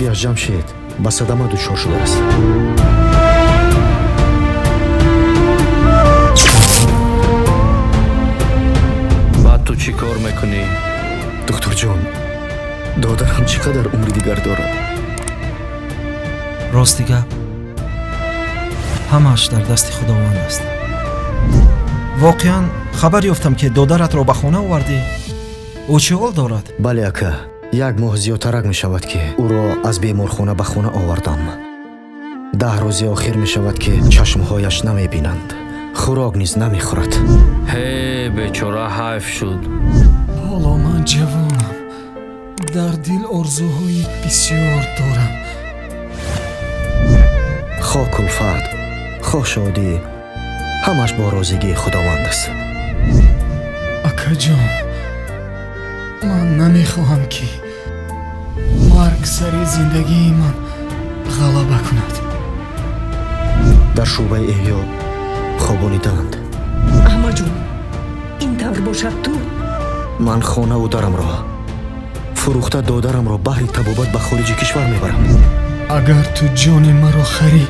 зурияш ҷамшед ба садама дучор шудааст. баъд ту чӣ кор мекунӣ? духтурҷон, додарам чӣ қадар умри дигар дорад? рости гап ҳамааш дар дасти худованд аст. воқеан хабар ёфтам ки додаратро ба хона овардӣ. ӯ чӣ ҳол дорад? бале ака, 1 моҳ зиёдтарак мешавад ки ӯро аз беморхона ба хона овардам. 10 рӯзи охир мешавад ки чашмҳояш намебинанд, хӯрок низ намехӯрад. бечора, ҳайф шуд. ҳоло ман ҷавонам, дар дил орзуҳои бисёр дорам. хо кулфат, хо шодӣ, ҳамаш бо розигии худованд аст. акаҷон, ман намехоҳам ки марг сари зиндагии ман ғалаба кунад. дар шӯъбаи эҳё хобонидаанд. аҳмадҷон, ин тавр бошад ту ман хонаву дарамро фурӯхта додарамро баҳри табобат ба хориҷи кишвар мебарам. агар ту ҷони маро харӣ,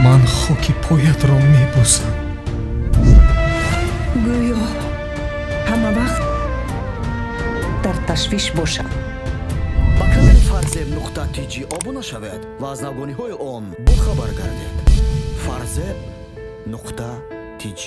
ман хоки поятро мебусам. гӯё ҳама вақт дар ташвиш бошам. ба канали фарзеб нуқта tg обуна шавед ва аз навгониҳои он бохабар гардед. фарзеб нуқта tg